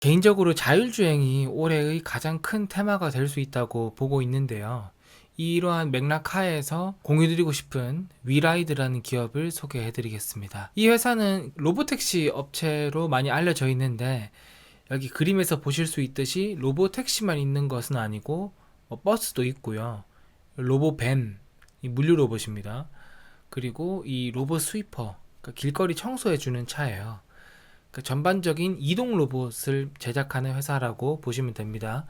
개인적으로 자율주행이 올해의 가장 큰 테마가 될 수 있다고 보고 있는데요. 이러한 맥락 하에서 공유드리고 싶은 위라이드라는 기업을 소개해드리겠습니다. 이 회사는 로보택시 업체로 많이 알려져 있는데, 여기 그림에서 보실 수 있듯이 로보택시만 있는 것은 아니고 버스도 있고요. 로보밴, 이 물류 로봇입니다. 그리고 이 로봇 스위퍼, 그러니까 길거리 청소해주는 차예요. 그 전반적인 이동 로봇을 제작하는 회사라고 보시면 됩니다.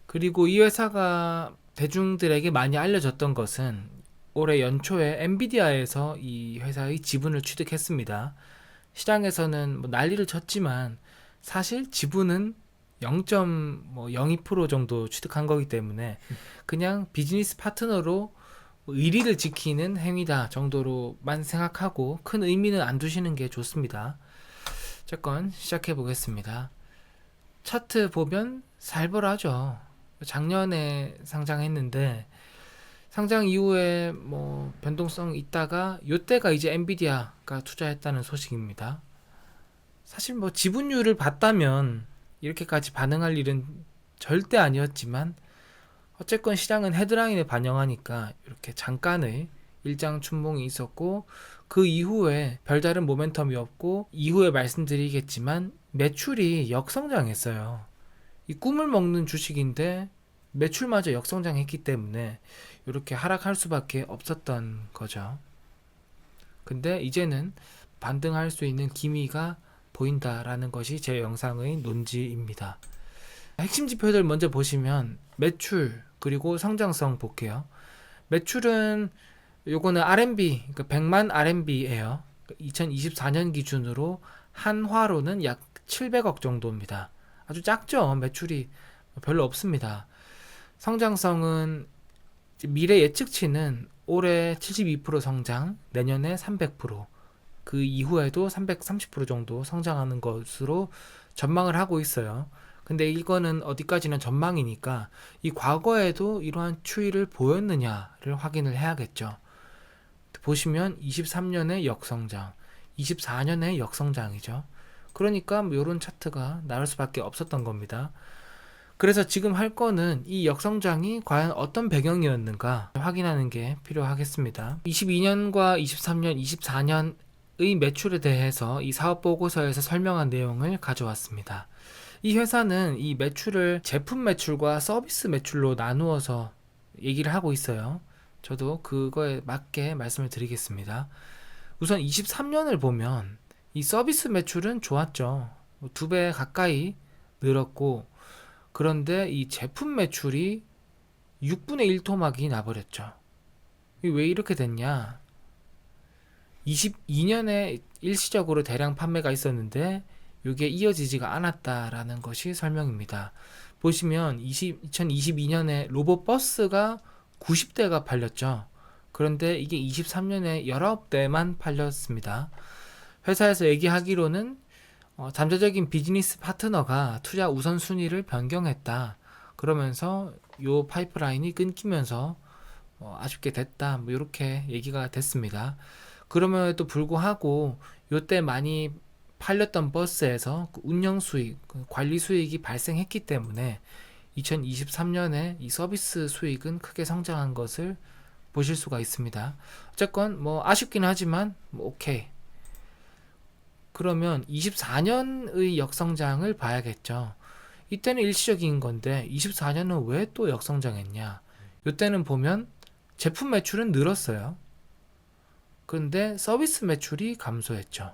그리고 이 회사가 대중들에게 많이 알려졌던 것은 올해 연초에 엔비디아에서 이 회사의 지분을 취득했습니다. 시장에서는 뭐 난리를 쳤지만 사실 지분은 0.02% 정도 취득한 거기 때문에 그냥 비즈니스 파트너로 의리를 지키는 행위다 정도로만 생각하고 큰 의미는 안 두시는 게 좋습니다. 어쨌건 시작해 보겠습니다. 차트 보면 살벌하죠. 작년에 상장했는데 상장 이후에 뭐 변동성 있다가 요때가 이제 엔비디아가 투자했다는 소식입니다. 사실 뭐 지분율을 봤다면 이렇게까지 반응할 일은 절대 아니었지만 어쨌건 시장은 헤드라인에 반영하니까 이렇게 잠깐의 일장 춘봉이 있었고, 그 이후에 별다른 모멘텀이 없고, 이후에 말씀드리겠지만 매출이 역성장했어요. 이 꿈을 먹는 주식인데 매출마저 역성장했기 때문에 이렇게 하락할 수밖에 없었던 거죠. 근데 이제는 반등할 수 있는 기미가 보인다라는 것이 제 영상의 논지입니다. 핵심 지표들 먼저 보시면 매출 그리고 성장성 볼게요. 매출은 요거는 RMB, 그러니까 100만 RMB예요. 2024년 기준으로 한화로는 약 700억 정도입니다. 아주 작죠. 매출이 별로 없습니다. 성장성은 미래 예측치는 올해 72% 성장, 내년에 300%, 그 이후에도 330% 정도 성장하는 것으로 전망을 하고 있어요. 근데 이거는 어디까지나 전망이니까 이 과거에도 이러한 추이를 보였느냐를 확인을 해야겠죠. 보시면 23년에 역성장, 24년에 역성장이죠. 그러니까 뭐 이런 차트가 나올 수밖에 없었던 겁니다. 그래서 지금 할 거는 이 역성장이 과연 어떤 배경이었는가 확인하는 게 필요하겠습니다. 22년과 23년, 24년의 매출에 대해서 이 사업 보고서에서 설명한 내용을 가져왔습니다. 이 회사는 이 매출을 제품 매출과 서비스 매출로 나누어서 얘기를 하고 있어요. 저도 그거에 맞게 말씀을 드리겠습니다. 우선 23년을 보면 이 서비스 매출은 좋았죠. 2배 가까이 늘었고, 그런데 이 제품 매출이 6분의 1 토막이 나버렸죠. 왜 이렇게 됐냐? 22년에 일시적으로 대량 판매가 있었는데 이게 이어지지가 않았다라는 것이 설명입니다. 보시면 2022년에 로봇버스가 90대가 팔렸죠. 그런데 이게 23년에 19대만 팔렸습니다. 회사에서 얘기하기로는 잠재적인 비즈니스 파트너가 투자 우선순위를 변경했다. 그러면서 요 파이프라인이 끊기면서 아쉽게 됐다. 뭐 이렇게 얘기가 됐습니다. 그럼에도 불구하고 요때 많이 팔렸던 버스에서 그 운영 수익, 관리 수익이 발생했기 때문에 2023년에 이 서비스 수익은 크게 성장한 것을 보실 수가 있습니다. 어쨌건 뭐 아쉽긴 하지만 뭐 오케이. 그러면 24년의 역성장을 봐야겠죠. 이때는 일시적인 건데 24년은 왜 또 역성장했냐? 이때는 보면 제품 매출은 늘었어요. 그런데 서비스 매출이 감소했죠.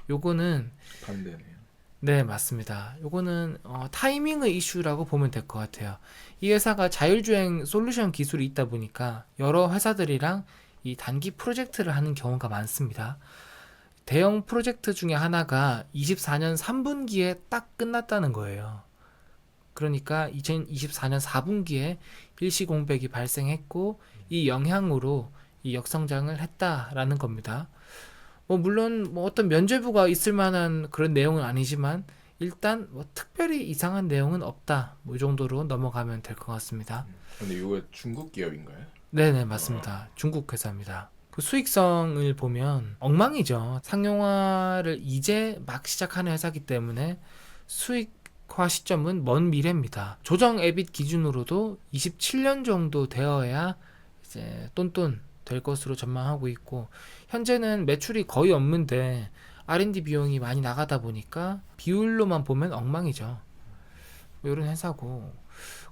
요거는 반대네요. 네, 맞습니다. 요거는 타이밍의 이슈라고 보면 될 것 같아요. 이 회사가 자율주행 솔루션 기술이 있다 보니까 여러 회사들이랑 이 단기 프로젝트를 하는 경우가 많습니다. 대형 프로젝트 중에 하나가 24년 3분기에 딱 끝났다는 거예요. 그러니까 2024년 4분기에 일시 공백이 발생했고, 이 영향으로 이 역성장을 했다라는 겁니다. 뭐 물론 뭐 어떤 면죄부가 있을 만한 그런 내용은 아니지만 일단 뭐 특별히 이상한 내용은 없다. 뭐 이 정도로 넘어가면 될 것 같습니다. 근데 이거 중국 기업인가요? 네네, 맞습니다. 중국 회사입니다. 그 수익성을 보면 엉망이죠. 상용화를 이제 막 시작하는 회사기 때문에 수익 정식화 시점은 먼 미래입니다. 조정 에빗 기준으로도 27년 정도 되어야 이제 똔똔 될 것으로 전망하고 있고, 현재는 매출이 거의 없는데 R&D 비용이 많이 나가다 보니까 비율로만 보면 엉망이죠. 뭐 이런 회사고,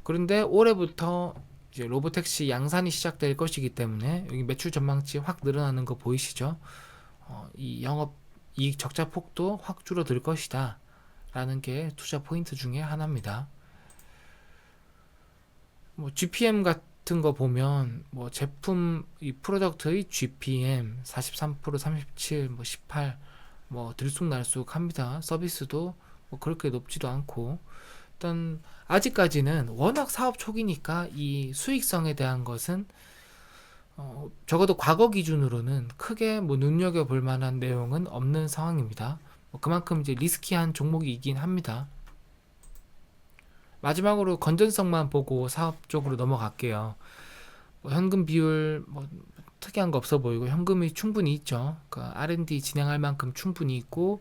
그런데 올해부터 이제 로보택시 양산이 시작될 것이기 때문에 여기 매출 전망치 확 늘어나는 거 보이시죠? 이 영업 이익 적자 폭도 확 줄어들 것이다 라는 게 투자 포인트 중에 하나입니다. 뭐 GPM 같은 거 보면 뭐 제품 이 프로덕트의 GPM 43%, 37, 뭐 18, 뭐 들쑥날쑥합니다. 서비스도 뭐 그렇게 높지도 않고, 일단 아직까지는 워낙 사업 초기니까 이 수익성에 대한 것은 적어도 과거 기준으로는 크게 뭐 눈여겨볼 만한 내용은 없는 상황입니다. 뭐 그만큼 이제 리스키한 종목이긴 합니다. 마지막으로 건전성만 보고 사업 쪽으로 넘어갈게요. 뭐 현금 비율 뭐 특이한 거 없어 보이고 현금이 충분히 있죠. 그러니까 R&D 진행할 만큼 충분히 있고,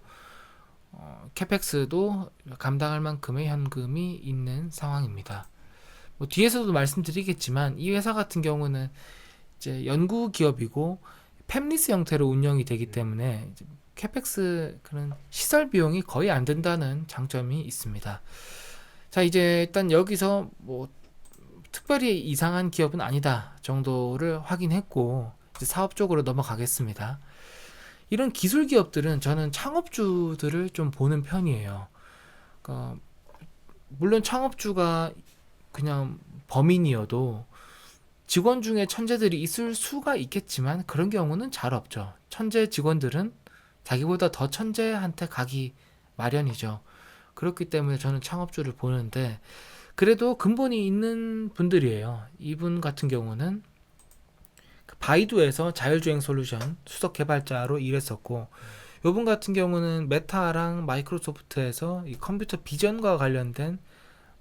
캐펙스도 감당할 만큼의 현금이 있는 상황입니다. 뭐 뒤에서도 말씀드리겠지만 이 회사 같은 경우는 이제 연구 기업이고 팹리스 형태로 운영이 되기 때문에 이제 캐펙스 그런 시설 비용이 거의 안 든다는 장점이 있습니다. 자, 이제 일단 여기서 뭐 특별히 이상한 기업은 아니다 정도를 확인했고, 이제 사업 쪽으로 넘어가겠습니다. 이런 기술 기업들은 저는 창업주들을 좀 보는 편이에요. 그러니까 물론 창업주가 그냥 범인이어도 직원 중에 천재들이 있을 수가 있겠지만 그런 경우는 잘 없죠. 천재 직원들은 자기보다 더 천재한테 가기 마련이죠. 그렇기 때문에 저는 창업주를 보는데, 그래도 근본이 있는 분들이에요. 이분 같은 경우는 그 바이두에서 자율주행 솔루션 수석 개발자로 일했었고, 이분 같은 경우는 메타랑 마이크로소프트에서 이 컴퓨터 비전과 관련된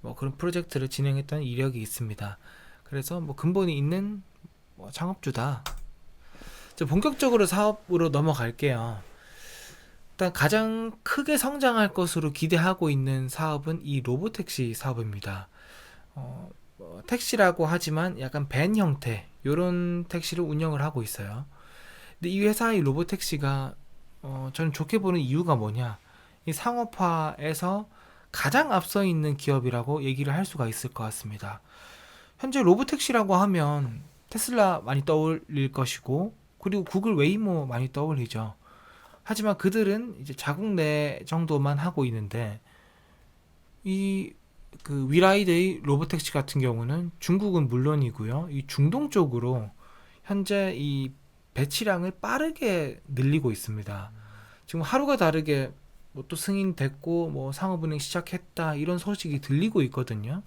뭐 그런 프로젝트를 진행했던 이력이 있습니다. 그래서 뭐 근본이 있는 뭐 창업주다. 이제 본격적으로 사업으로 넘어갈게요. 일단 가장 크게 성장할 것으로 기대하고 있는 사업은 이 로보택시 사업입니다. 택시라고 하지만 약간 밴 형태 요런 택시를 운영을 하고 있어요. 근데 이 회사의 로보택시가 저는 좋게 보는 이유가 뭐냐, 이 상업화에서 가장 앞서 있는 기업이라고 얘기를 할 수가 있을 것 같습니다. 현재 로보택시라고 하면 테슬라 많이 떠올릴 것이고, 그리고 구글 웨이모 많이 떠올리죠. 하지만 그들은 이제 자국 내 정도만 하고 있는데, 이 그 위라이드의 로보택시 같은 경우는 중국은 물론이고요, 이 중동 쪽으로 현재 이 배치량을 빠르게 늘리고 있습니다. 지금 하루가 다르게 뭐 또 승인됐고 뭐 상업운행 시작했다 이런 소식이 들리고 있거든요.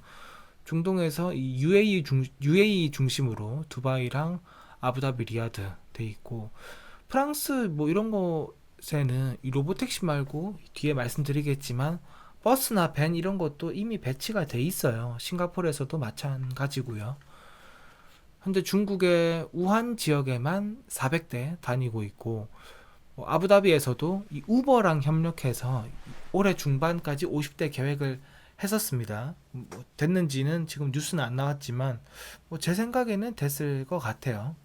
중동에서 이 UAE 중심으로 두바이랑 아부다비 리야드 돼 있고, 프랑스 뭐 이런 곳에는 이 로보택시 말고 뒤에 말씀드리겠지만 버스나 밴 이런 것도 이미 배치가 돼 있어요. 싱가포르에서도 마찬가지고요. 현재 중국의 우한 지역에만 400대 다니고 있고, 아부다비에서도 이 우버랑 협력해서 올해 중반까지 50대 계획을 했었습니다. 뭐 됐는지는 지금 뉴스는 안 나왔지만 뭐 제 생각에는 됐을 것 같아요.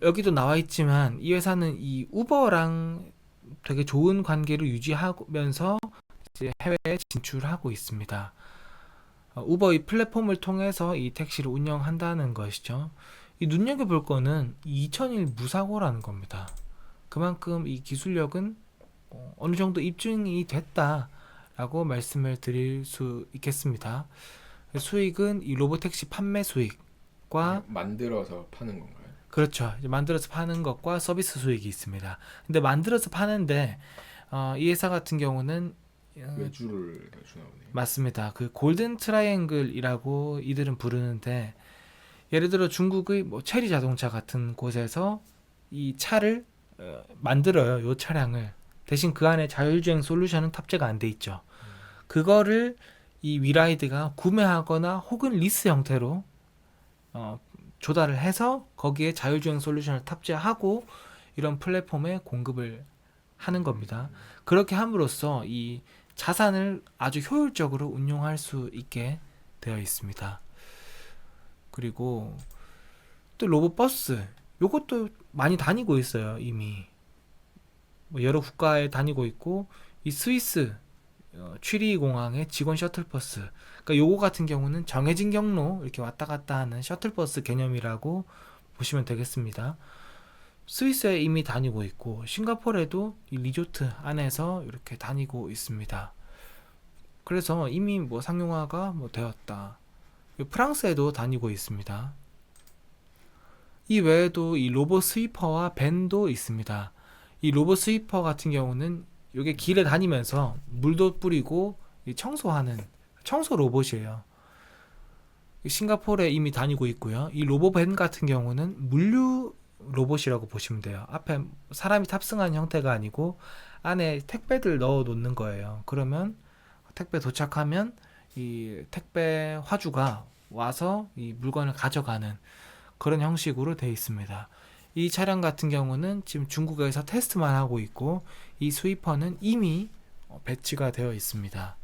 여기도 나와 있지만 이 회사는 이 우버랑 되게 좋은 관계를 유지하면서 이제 해외에 진출하고 있습니다. 우버의 플랫폼을 통해서 이 택시를 운영한다는 것이죠. 이 눈여겨볼 거는 2001 무사고라는 겁니다. 그만큼 이 기술력은 어느 정도 입증이 됐다라고 말씀을 드릴 수 있겠습니다. 수익은 이 로보택시 판매 수익과 만들어서 파는 건가요? 그렇죠. 이제 만들어서 파는 것과 서비스 수익이 있습니다. 근데 만들어서 파는데 이 회사 같은 경우는 외주를 주나 보네요. 맞습니다. 그 골든 트라이앵글이라고 이들은 부르는데, 예를 들어 중국의 뭐 체리 자동차 같은 곳에서 이 차를 만들어요. 요 차량을. 대신 그 안에 자율주행 솔루션은 탑재가 안 돼 있죠. 그거를 이 위라이드가 구매하거나 혹은 리스 형태로 조달을 해서 거기에 자율주행 솔루션을 탑재하고 이런 플랫폼에 공급을 하는 겁니다. 그렇게 함으로써 이 자산을 아주 효율적으로 운용할 수 있게 되어 있습니다. 그리고 또 로봇버스 요것도 많이 다니고 있어요. 이미 뭐 여러 국가에 다니고 있고, 이 스위스 취리 공항의 직원 셔틀버스, 그러니까 요거 같은 경우는 정해진 경로 이렇게 왔다 갔다 하는 셔틀버스 개념이라고 보시면 되겠습니다. 스위스에 이미 다니고 있고, 싱가포르에도 이 리조트 안에서 이렇게 다니고 있습니다. 그래서 이미 뭐 상용화가 뭐 되었다. 프랑스에도 다니고 있습니다. 이 외에도 이 로봇 스위퍼와 밴도 있습니다. 이 로봇 스위퍼 같은 경우는 이게 길에 다니면서 물도 뿌리고 이 청소하는 청소 로봇이에요. 싱가포르에 이미 다니고 있고요. 이 로봇 밴 같은 경우는 물류 로봇이라고 보시면 돼요. 앞에 사람이 탑승한 형태가 아니고 안에 택배들 넣어 놓는 거예요. 그러면 택배 도착하면 이 택배 화주가 와서 이 물건을 가져가는 그런 형식으로 되어 있습니다. 이 차량 같은 경우는 지금 중국에서 테스트만 하고 있고, 이 스위퍼는 이미 배치가 되어 있습니다.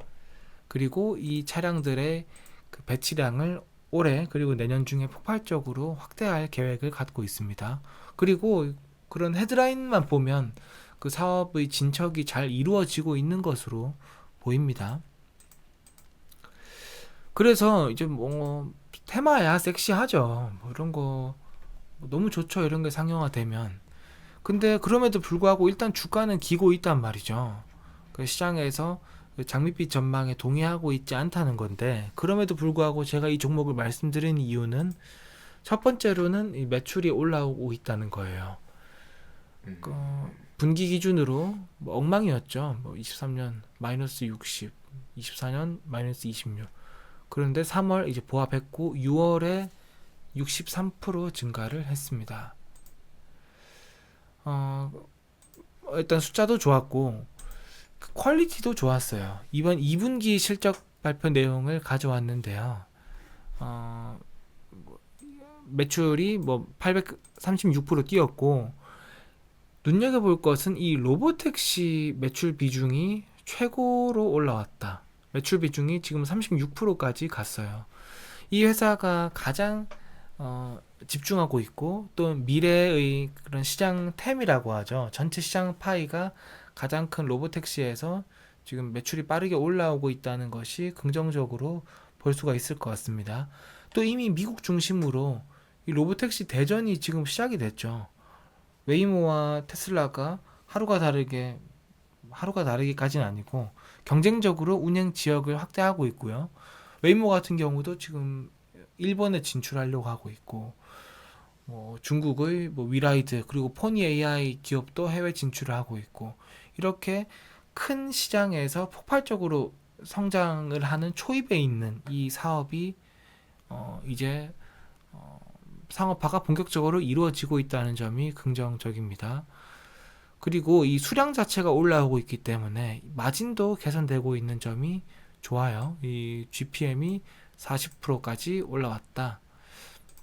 그리고 이 차량들의 그 배치량을 올해 그리고 내년 중에 폭발적으로 확대할 계획을 갖고 있습니다. 그리고 그런 헤드라인만 보면 그 사업의 진척이 잘 이루어지고 있는 것으로 보입니다. 그래서 이제 뭐 테마야 섹시하죠. 뭐 이런 거뭐 너무 좋죠. 이런 게 상용화되면. 근데 그럼에도 불구하고 일단 주가는 기고 있단 말이죠. 그 시장에서 그 장밋빛 전망에 동의하고 있지 않다는 건데, 그럼에도 불구하고 제가 이 종목을 말씀드린 이유는 첫 번째로는 이 매출이 올라오고 있다는 거예요. 그 분기 기준으로 뭐 엉망이었죠. 뭐 23년 마이너스 60, 24년 마이너스 26. 그런데 3월 이제 보합했고 6월에 63% 증가를 했습니다. 일단 숫자도 좋았고 그 퀄리티도 좋았어요. 이번 2분기 실적 발표 내용을 가져왔는데요. 매출이 뭐 836% 뛰었고, 눈여겨볼 것은 이 로보택시 매출 비중이 최고로 올라왔다. 매출 비중이 지금 36%까지 갔어요. 이 회사가 가장 집중하고 있고, 또 미래의 그런 시장 템이라고 하죠. 전체 시장 파이가 가장 큰 로보택시에서 지금 매출이 빠르게 올라오고 있다는 것이 긍정적으로 볼 수가 있을 것 같습니다. 또 이미 미국 중심으로 이 로보택시 대전이 지금 시작이 됐죠. 웨이모와 테슬라가 하루가 다르게까지는 아니고 경쟁적으로 운행 지역을 확대하고 있고요. 웨이모 같은 경우도 지금 일본에 진출하려고 하고 있고, 뭐 중국의 뭐 위라이드 그리고 포니 AI 기업도 해외 진출을 하고 있고, 이렇게 큰 시장에서 폭발적으로 성장을 하는 초입에 있는 이 사업이 이제 상업화가 본격적으로 이루어지고 있다는 점이 긍정적입니다. 그리고 이 수량 자체가 올라오고 있기 때문에 마진도 개선되고 있는 점이 좋아요. 이 GPM이 40%까지 올라왔다.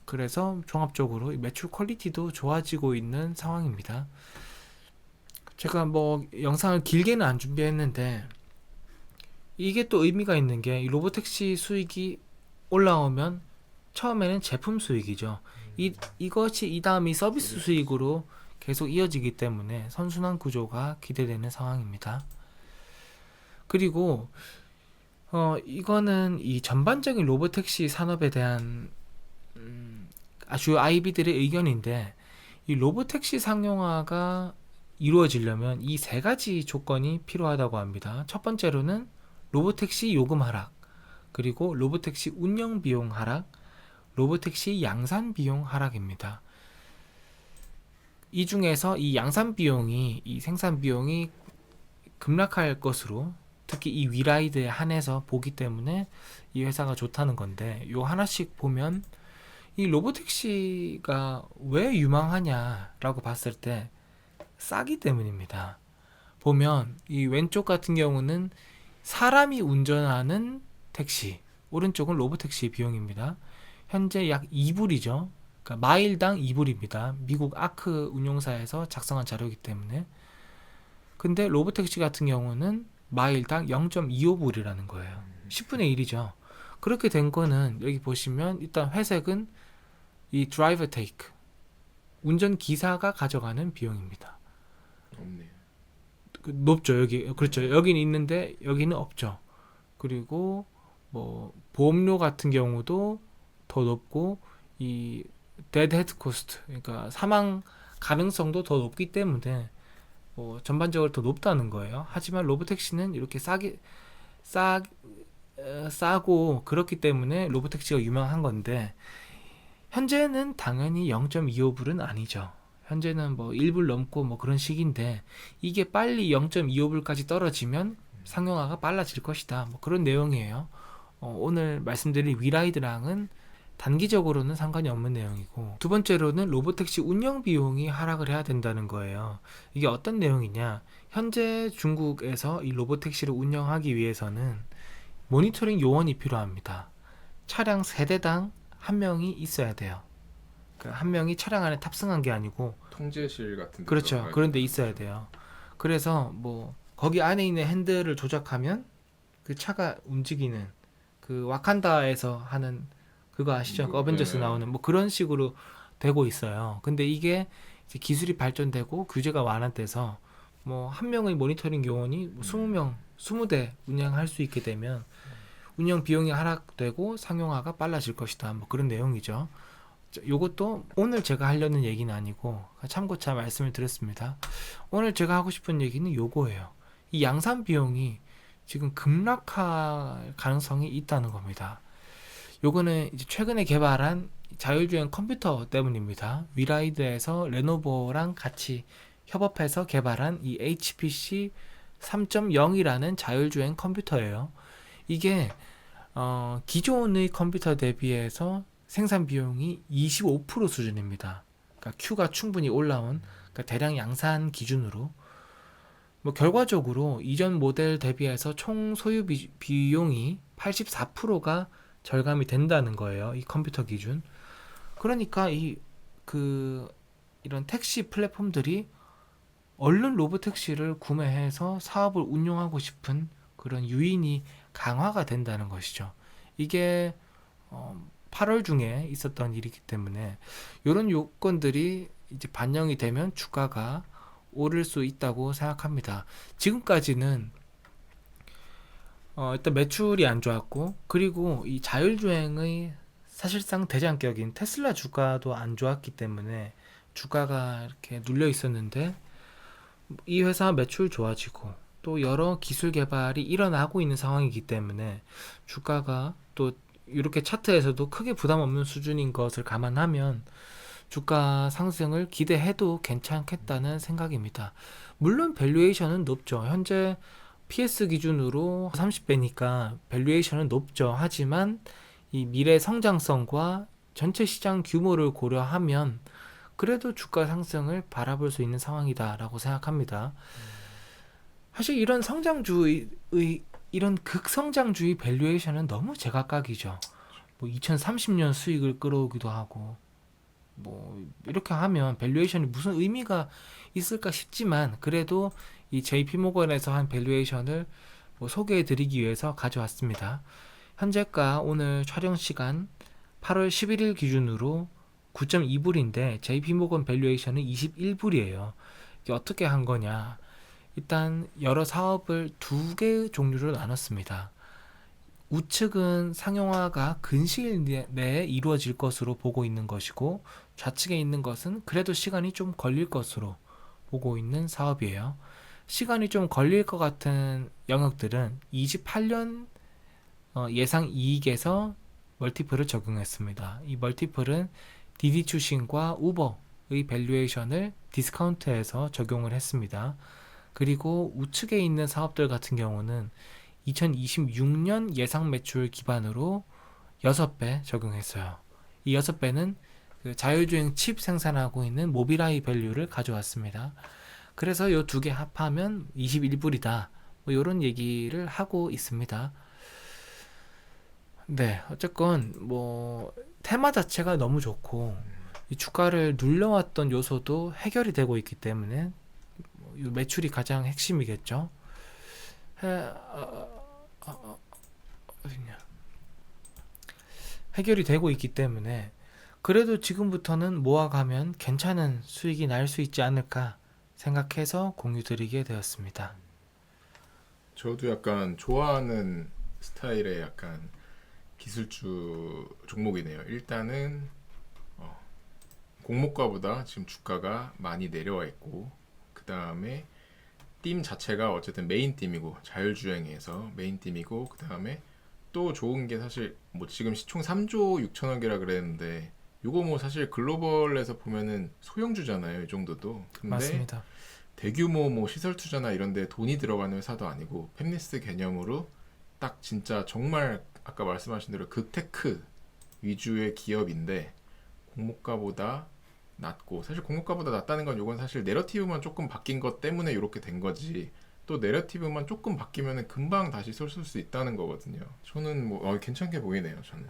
그래서 종합적으로 매출 퀄리티도 좋아지고 있는 상황입니다. 제가 뭐 영상을 길게는 안 준비했는데, 이게 또 의미가 있는 게 이 로보택시 수익이 올라오면 처음에는 제품 수익이죠. 이것이 이 다음이 서비스 수익으로 계속 이어지기 때문에 선순환 구조가 기대되는 상황입니다. 그리고 이거는 이 전반적인 로보택시 산업에 대한 주요 IB들의 의견인데, 이 로보택시 상용화가 이루어지려면 이 세 가지 조건이 필요하다고 합니다. 첫 번째로는 로보택시 요금 하락, 그리고 로보택시 운영 비용 하락, 로보택시 양산 비용 하락입니다. 이 중에서 이 양산 비용이, 이 생산 비용이 급락할 것으로, 특히 이 위라이드에 한해서 보기 때문에 이 회사가 좋다는 건데, 요 하나씩 보면 이 로보택시가 왜 유망하냐라고 봤을 때 싸기 때문입니다. 보면 이 왼쪽 같은 경우는 사람이 운전하는 택시, 오른쪽은 로보택시 비용입니다. 현재 약 2불이죠. 그러니까 마일당 2불입니다. 미국 아크 운용사에서 작성한 자료이기 때문에. 근데 로보택시 같은 경우는 마일당 0.25불이라는 거예요. 10분의 1이죠. 그렇게 된 거는 여기 보시면 일단 회색은 이 드라이버 테이크, 운전 기사가 가져가는 비용입니다. 없네요. 높죠. 여기 그렇죠. 여기는 있는데 여기는 없죠. 그리고 뭐 보험료 같은 경우도 더 높고 이 데드 헤드 코스트, 그러니까 사망 가능성도 더 높기 때문에 뭐 전반적으로 더 높다는 거예요. 하지만 로보택시는 이렇게 싸고 그렇기 때문에 로보택시가 유명한 건데, 현재는 당연히 0.25불은 아니죠. 현재는 뭐 1불 넘고 뭐 그런 식인데, 이게 빨리 0.25불까지 떨어지면 상용화가 빨라질 것이다. 뭐 그런 내용이에요. 오늘 말씀드린 위라이드랑은 단기적으로는 상관이 없는 내용이고, 두 번째로는 로보택시 운영 비용이 하락을 해야 된다는 거예요. 이게 어떤 내용이냐? 현재 중국에서 이 로보택시를 운영하기 위해서는 모니터링 요원이 필요합니다. 차량 세대당 한 명이 있어야 돼요. 그러니까 한 명이 차량 안에 탑승한 게 아니고, 통제실 같은 데 그렇죠. 들어가야 그런 데 되나? 있어야 돼요. 그래서 뭐 거기 안에 있는 핸들을 조작하면 그 차가 움직이는, 그 와칸다에서 하는 그거 아시죠? 그 어벤져스 네. 나오는 뭐 그런 식으로 되고 있어요. 근데 이게 이제 기술이 발전되고 규제가 완화돼서 뭐 한 명의 모니터링 요원이 뭐 20명, 20대 운영할 수 있게 되면 운영 비용이 하락되고 상용화가 빨라질 것이다. 뭐 그런 내용이죠. 요것도 오늘 제가 하려는 얘기는 아니고 참고차 말씀을 드렸습니다. 오늘 제가 하고 싶은 얘기는 요거예요. 이 양산 비용이 지금 급락할 가능성이 있다는 겁니다. 요거는 이제 최근에 개발한 자율주행 컴퓨터 때문입니다. 위라이드에서 레노버랑 같이 협업해서 개발한 이 HPC 3.0이라는 자율주행 컴퓨터예요. 이게 기존의 컴퓨터 대비해서 생산 비용이 25% 수준입니다. 그러니까 Q가 충분히 올라온, 그러니까 대량 양산 기준으로 뭐 결과적으로 이전 모델 대비해서 총 소유 비용이 84%가 절감이 된다는 거예요. 이 컴퓨터 기준. 그러니까 이런 택시 플랫폼들이 얼른 로보택시를 구매해서 사업을 운영하고 싶은 그런 유인이 강화가 된다는 것이죠. 이게 8월 중에 있었던 일이기 때문에 이런 요건들이 이제 반영이 되면 주가가 오를 수 있다고 생각합니다. 지금까지는 일단 매출이 안 좋았고, 그리고 이 자율주행의 사실상 대장격인 테슬라 주가도 안 좋았기 때문에 주가가 이렇게 눌려 있었는데, 이 회사 매출 좋아지고 또 여러 기술 개발이 일어나고 있는 상황이기 때문에 주가가 또 이렇게 차트에서도 크게 부담 없는 수준인 것을 감안하면 주가 상승을 기대해도 괜찮겠다는 생각입니다. 물론 밸류에이션은 높죠. 현재 PS 기준으로 30배니까 밸류에이션은 높죠. 하지만 이 미래 성장성과 전체 시장 규모를 고려하면 그래도 주가 상승을 바라볼 수 있는 상황이다라고 생각합니다. 사실 이런 이런 극성장주의 밸류에이션은 너무 제각각이죠. 뭐 2030년 수익을 끌어오기도 하고, 뭐 이렇게 하면 밸류에이션이 무슨 의미가 있을까 싶지만, 그래도 이 JP 모건에서 한 밸류에이션을 뭐 소개해 드리기 위해서 가져왔습니다. 현재가 오늘 촬영 시간 8월 11일 기준으로 9.2불인데 JP 모건 밸류에이션은 21불이에요. 이게 어떻게 한 거냐? 일단 여러 사업을 두 개 종류로 나눴습니다. 우측은 상용화가 근시일 내에 이루어질 것으로 보고 있는 것이고, 좌측에 있는 것은 그래도 시간이 좀 걸릴 것으로 보고 있는 사업이에요. 시간이 좀 걸릴 것 같은 영역들은 28년 예상 이익에서 멀티플을 적용했습니다. 이 멀티플은 디디 추신과 우버의 밸류에이션을 디스카운트해서 적용을 했습니다. 그리고 우측에 있는 사업들 같은 경우는 2026년 예상 매출 기반으로 6배 적용했어요. 이 6배는 그 자율주행 칩 생산하고 있는 모빌아이 밸류를 가져왔습니다. 그래서 이 두 개 합하면 21불이다. 뭐 이런 얘기를 하고 있습니다. 네, 어쨌건 뭐 테마 자체가 너무 좋고 이 주가를 눌려왔던 요소도 해결이 되고 있기 때문에 이 매출이 가장 핵심이겠죠. 어딨냐. 해결이 되고 있기 때문에 그래도 지금부터는 모아가면 괜찮은 수익이 날 수 있지 않을까 생각해서 공유드리게 되었습니다. 저도 약간 좋아하는 스타일의 약간 기술주 종목이네요. 일단은 공모가보다 지금 주가가 많이 내려와 있고, 그 다음에 팀 자체가 어쨌든 메인 팀이고 자율주행에서 메인 팀이고, 그 다음에 또 좋은 게 사실 뭐 지금 시총 3조 6천억이라 그랬는데 요거 뭐 사실 글로벌에서 보면은 소형주잖아요, 이 정도도. 근데 맞습니다. 대규모 뭐 시설 투자나 이런 데 돈이 들어가는 회사도 아니고 팹리스 개념으로 딱 진짜 정말 아까 말씀하신 대로 극테크 위주의 기업인데 공모가보다 낮고, 사실 공모가보다 낮다는 건 요건 사실 내러티브만 조금 바뀐 것 때문에 이렇게 된 거지, 또 내러티브만 조금 바뀌면은 금방 다시 쏠 수 있다는 거거든요. 저는 뭐 괜찮게 보이네요, 저는.